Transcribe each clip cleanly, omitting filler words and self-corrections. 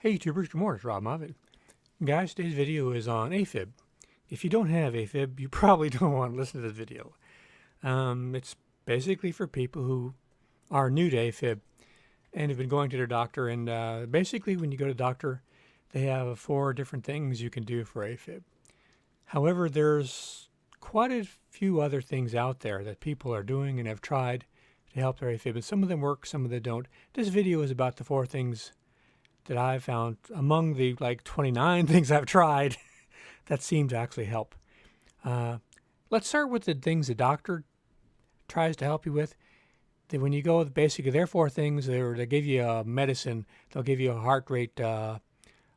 Hey YouTubers, good morning, it's Robb Moffett. Guys, today's video is on AFib. If you don't have AFib, you probably don't want to listen to this video. It's basically for people who are new to AFib and have been going to their doctor, and basically when you go to the doctor, they have 4 different things you can do for AFib. However, there's quite a few other things out there that people are doing and have tried to help their AFib, and some of them work, some of them don't. This video is about the 4 things that I've found among the 29 things I've tried that seem to actually help. Let's start with the things the doctor tries to help you with. When you go, basically, there are 4 things. They give you a medicine. They'll give you a heart rate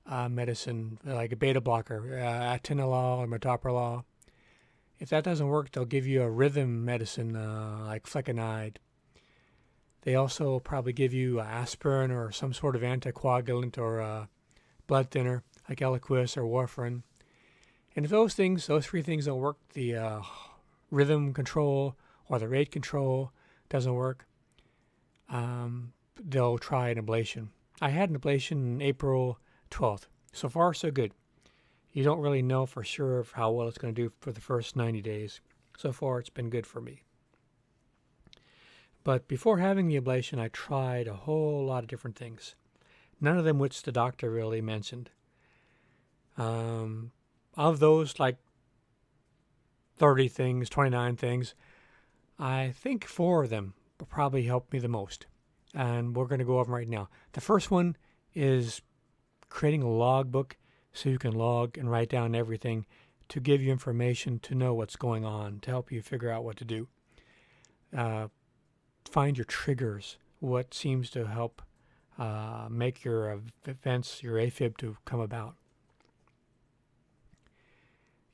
medicine, like a beta blocker, atenolol or metoprolol. If that doesn't work, they'll give you a rhythm medicine like flecainide. They also probably give you aspirin or some sort of anticoagulant or blood thinner like Eliquis or warfarin. And if those 3 things don't work, the rhythm control or the rate control doesn't work, they'll try an ablation. I had an ablation April 12th. So far, so good. You don't really know for sure of how well it's going to do for the first 90 days. So far, it's been good for me. But before having the ablation, I tried a whole lot of different things. None of them which the doctor really mentioned. Of those, 30 things, 29 things, I think 4 of them probably helped me the most. And we're going to go over them right now. The first one is creating a logbook so you can log and write down everything to give you information to know what's going on, to help you figure out what to do. Find your triggers, what seems to help make your events, your AFib, to come about.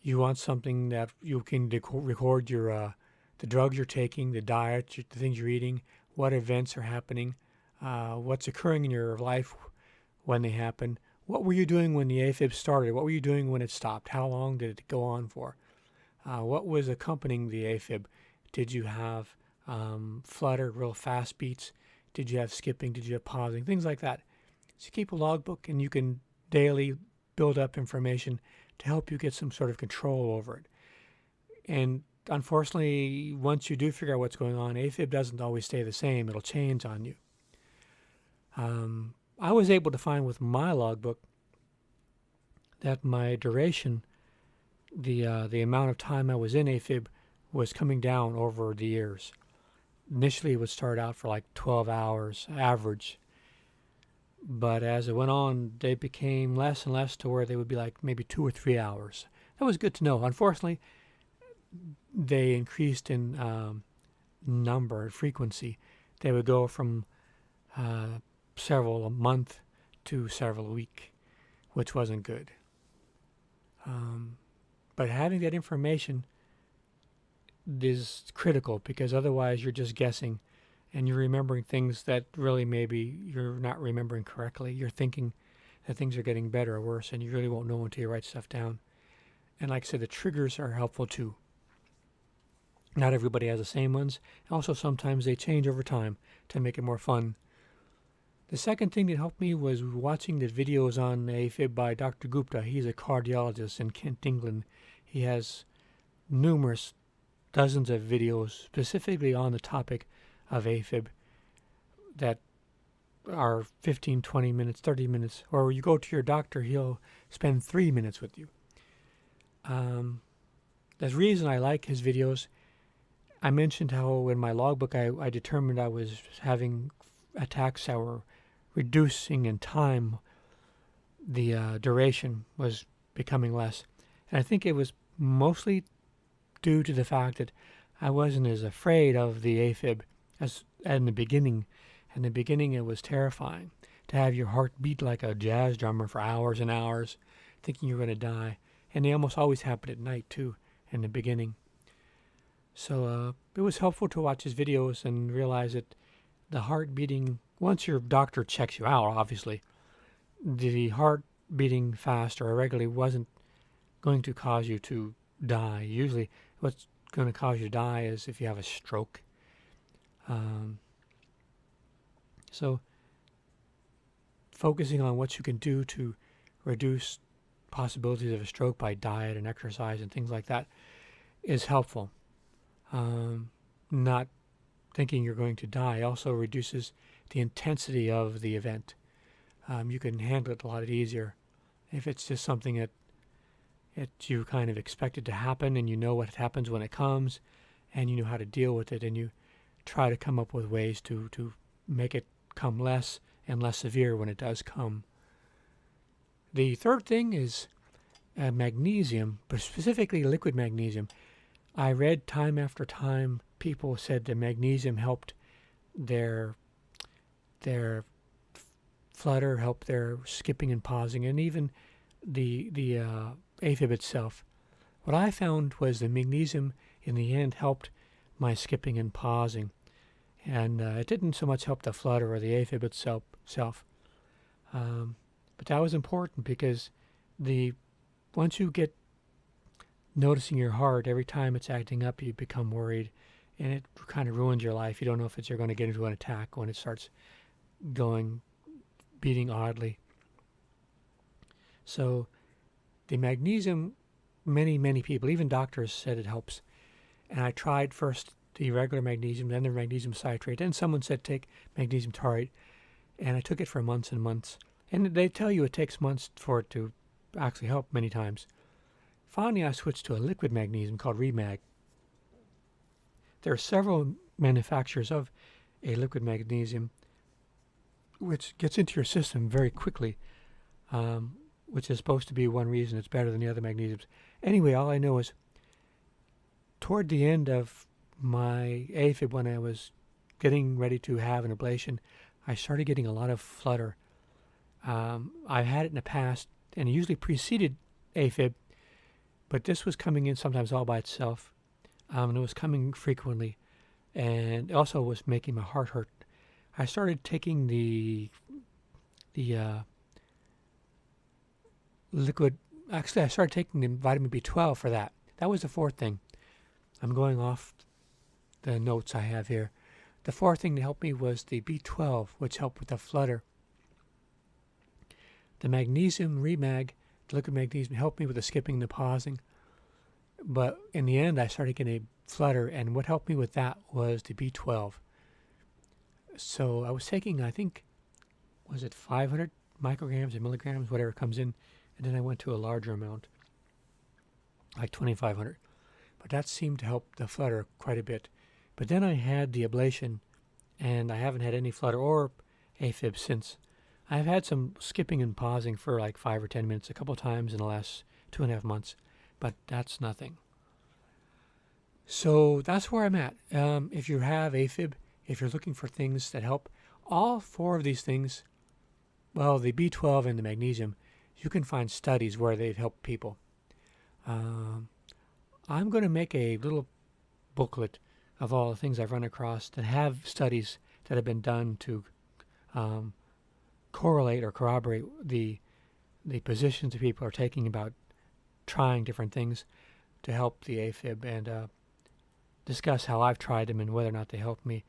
You want something that you can record your the drugs you're taking, the diet, the things you're eating, what events are happening, what's occurring in your life when they happen. What were you doing when the AFib started? What were you doing when it stopped? How long did it go on for? What was accompanying the AFib? Did you have flutter, real fast beats? Did you have skipping? Did you have pausing? Things like that. So keep a logbook, and you can daily build up information to help you get some sort of control over it. And unfortunately, once you do figure out what's going on, AFib doesn't always stay the same. It'll change on you. I was able to find with my logbook that my duration, the amount of time I was in AFib, was coming down over the years. Initially, it would start out for 12 hours average. But as it went on, they became less and less to where they would be maybe 2 or 3 hours. That was good to know. Unfortunately, they increased in number and frequency. They would go from several a month to several a week, which wasn't good. But having that information is critical, because otherwise you're just guessing and you're remembering things that really maybe you're not remembering correctly. You're thinking that things are getting better or worse, and you really won't know until you write stuff down. And like I said, the triggers are helpful too. Not everybody has the same ones. Also, sometimes they change over time to make it more fun. The second thing that helped me was watching the videos on AFib by Dr. Gupta. He's a cardiologist in Kent, England. He has numerous dozens of videos specifically on the topic of AFib that are 15, 20 minutes, 30 minutes. Or you go to your doctor, he'll spend 3 minutes with you. The reason I like his videos, I mentioned how in my logbook I determined I was having attacks that were reducing in time. The duration was becoming less. And I think it was mostly due to the fact that I wasn't as afraid of the AFib as in the beginning. In the beginning, it was terrifying to have your heart beat like a jazz drummer for hours and hours, thinking you're going to die. And they almost always happen at night, too, in the beginning. So it was helpful to watch his videos and realize that the heart beating, once your doctor checks you out, obviously, the heart beating fast or irregularly wasn't going to cause you to die. Usually what's going to cause you to die is if you have a stroke. So focusing on what you can do to reduce possibilities of a stroke by diet and exercise and things like that is helpful. Not thinking you're going to die also reduces the intensity of the event. You can handle it a lot easier if it's just something that you kind of expected to happen, and you know what happens when it comes, and you know how to deal with it, and you try to come up with ways to make it come less and less severe when it does come. The third thing is magnesium, but specifically liquid magnesium. I read time after time people said that magnesium helped their flutter, helped their skipping and pausing, and even the AFib itself. What I found was the magnesium in the end helped my skipping and pausing, and it didn't so much help the flutter or the AFib itself. But that was important because once you get noticing your heart every time it's acting up, you become worried, and it kind of ruins your life. You don't know if you're going to get into an attack when it starts beating oddly. So the magnesium, many people, even doctors, said it helps. And I tried first the regular magnesium, then the magnesium citrate, then someone said take magnesium taurate, and I took it for months and months. And they tell you it takes months for it to actually help many times. Finally, I switched to a liquid magnesium called Remag. There are several manufacturers of a liquid magnesium which gets into your system very quickly, which is supposed to be one reason it's better than the other magnesiums. Anyway, all I know is toward the end of my AFib, when I was getting ready to have an ablation, I started getting a lot of flutter. I've had it in the past, and it usually preceded AFib, but this was coming in sometimes all by itself, and it was coming frequently, and also was making my heart hurt. I started taking the liquid. Actually, I started taking the vitamin B12 for that. That was the fourth thing. I'm going off the notes I have here. The fourth thing to help me was the B12, which helped with the flutter. The magnesium Remag, the liquid magnesium, helped me with the skipping and the pausing. But in the end, I started getting a flutter, and what helped me with that was the B12. So I was taking, I think, was it 500 micrograms or milligrams, whatever comes in, and then I went to a larger amount, like 2,500. But that seemed to help the flutter quite a bit. But then I had the ablation, and I haven't had any flutter or AFib since. I've had some skipping and pausing for like 5 or 10 minutes a couple times in the last 2.5 months, but that's nothing. So that's where I'm at. If you have AFib, if you're looking for things that help, all four of these things, well, the B12 and the magnesium, you can find studies where they've helped people. I'm going to make a little booklet of all the things I've run across that have studies that have been done to correlate or corroborate the positions that people are taking about trying different things to help the AFib, and discuss how I've tried them and whether or not they help me.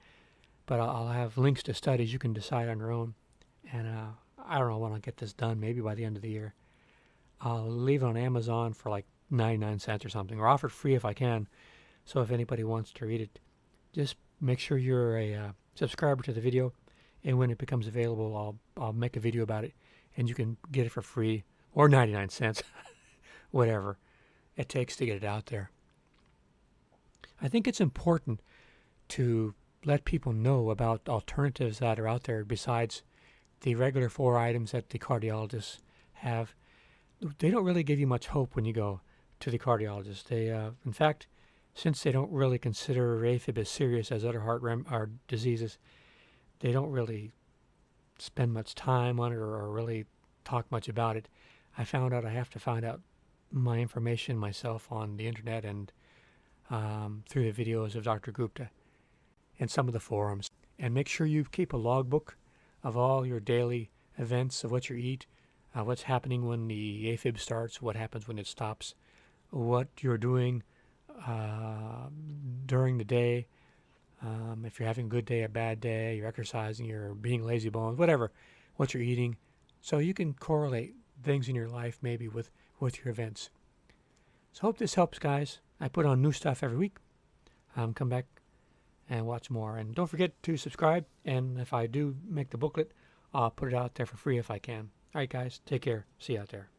But I'll have links to studies. You can decide on your own. And I don't know when I'll get this done, maybe by the end of the year. I'll leave it on Amazon for like 99 cents or something, or offer it free if I can. So if anybody wants to read it, just make sure you're a subscriber to the video, and when it becomes available, I'll make a video about it, and you can get it for free, or 99 cents, whatever it takes to get it out there. I think it's important to let people know about alternatives that are out there besides the regular 4 items that the cardiologists have. They don't really give you much hope when you go to the cardiologist. They, in fact, since they don't really consider AFib as serious as other heart diseases, they don't really spend much time on it or really talk much about it. I found out I have to find out my information myself on the internet and through the videos of Dr. Gupta and some of the forums. And make sure you keep a logbook of all your daily events, of what you eat, what's happening when the AFib starts, what happens when it stops, what you're doing during the day, if you're having a good day, a bad day, you're exercising, you're being lazy bones, whatever, what you're eating, So you can correlate things in your life maybe with your events. So hope this helps, guys. I put on new stuff every week. Come back and watch more. And don't forget to subscribe. And if I do make the booklet, I'll put it out there for free if I can. All right, guys. Take care. See you out there.